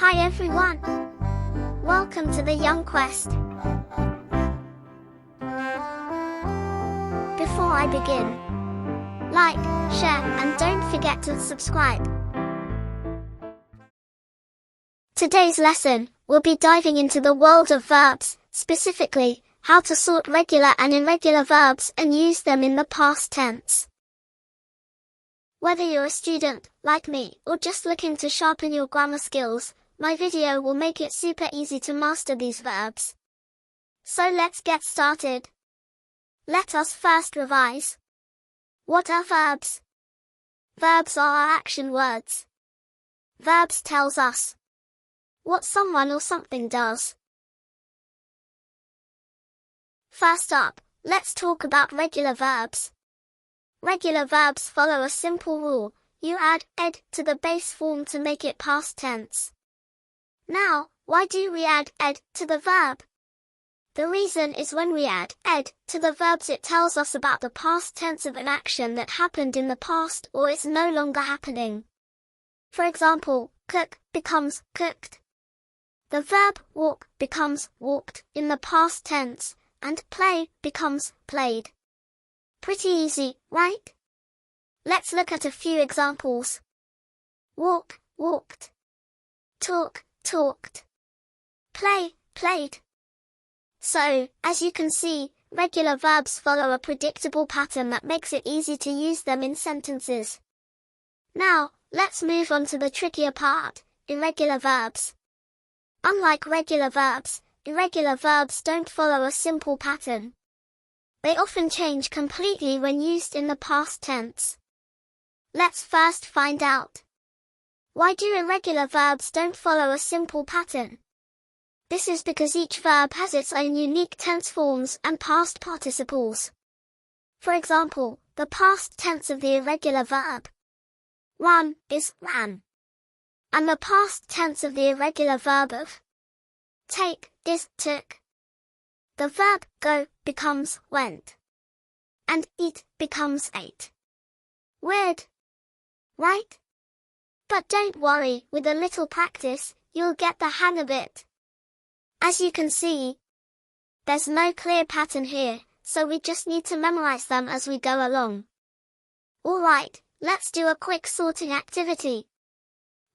Hi everyone! Welcome to the Young Quest. Before I begin, like, share, and don't forget to subscribe. Today's lesson, we'll be diving into the world of verbs, specifically, how to sort regular and irregular verbs and use them in the past tense. Whether you're a student, like me, or just looking to sharpen your grammar skills, my video will make it super easy to master these verbs. So let's get started. Let us first revise. What are verbs? Verbs are our action words. Verbs tells us what someone or something does. First up, let's talk about regular verbs. Regular verbs follow a simple rule. You add ed to the base form to make it past tense. Now, why do we add ed to the verb? The reason is when we add ed to the verbs, it tells us about the past tense of an action that happened in the past or is no longer happening. For example, cook becomes cooked. The verb walk becomes walked in the past tense, and play becomes played. Pretty easy, right? Let's look at a few examples. Walk, walked. Talk, talked. Play, played. So, as you can see, regular verbs follow a predictable pattern that makes it easy to use them in sentences. Now, let's move on to the trickier part, irregular verbs. Unlike regular verbs, irregular verbs don't follow a simple pattern. They often change completely when used in the past tense. Let's first find out. Why do irregular verbs don't follow a simple pattern? This is because each verb has its own unique tense forms and past participles. For example, the past tense of the irregular verb run is ran. And the past tense of the irregular verb of take is took. The verb go becomes went. And eat becomes ate. Weird, right? But don't worry, with a little practice, you'll get the hang of it. As you can see, there's no clear pattern here, so we just need to memorize them as we go along. Alright, let's do a quick sorting activity.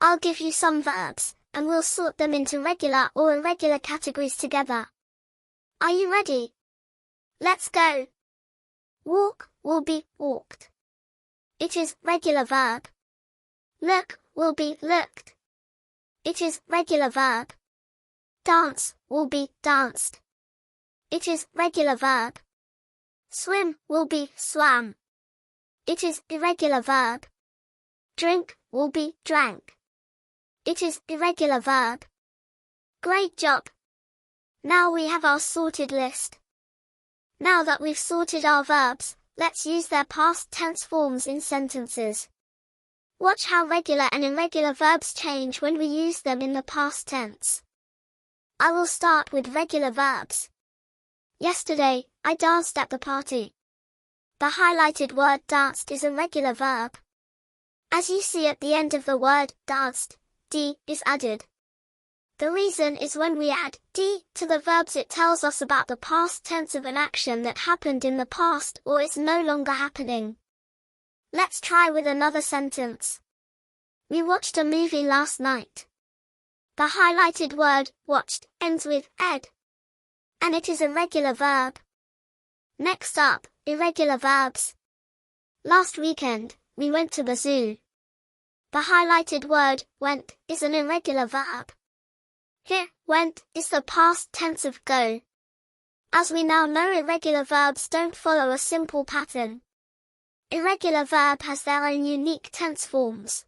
I'll give you some verbs, and we'll sort them into regular or irregular categories together. Are you ready? Let's go. Walk will be walked. It is regular verb. Look will be looked. It is regular verb. Dance will be danced. It is regular verb. Swim will be swam. It is irregular verb. Drink will be drank. It is irregular verb. Great job! Now we have our sorted list. Now that we've sorted our verbs, let's use their past tense forms in sentences. Watch how regular and irregular verbs change when we use them in the past tense. I will start with regular verbs. Yesterday, I danced at the party. The highlighted word danced is a regular verb. As you see at the end of the word danced, d is added. The reason is when we add d to the verbs, it tells us about the past tense of an action that happened in the past or is no longer happening. Let's try with another sentence. We watched a movie last night. The highlighted word watched ends with ed. And it is a regular verb. Next up, irregular verbs. Last weekend, we went to the zoo. The highlighted word went is an irregular verb. Here, went is the past tense of go. As we now know, irregular verbs don't follow a simple pattern. Irregular verb has their own unique tense forms.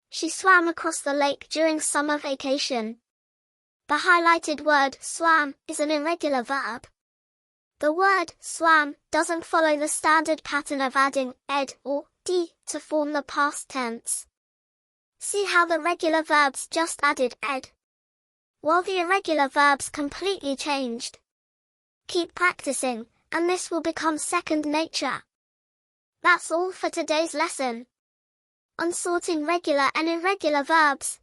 She swam across the lake during summer vacation. The highlighted word swam is an irregular verb. The word swam doesn't follow the standard pattern of adding ed or d to form the past tense. See how the regular verbs just added ed, while the irregular verbs completely changed. Keep practicing, and this will become second nature. That's all for today's lesson on sorting regular and irregular verbs.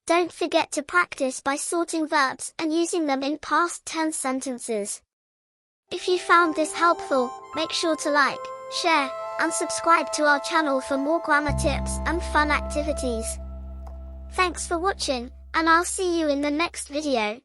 Don't forget to practice by sorting verbs and using them in past tense sentences. If you found this helpful, make sure to like, share, and subscribe to our channel for more grammar tips and fun activities. Thanks for watching, and I'll see you in the next video.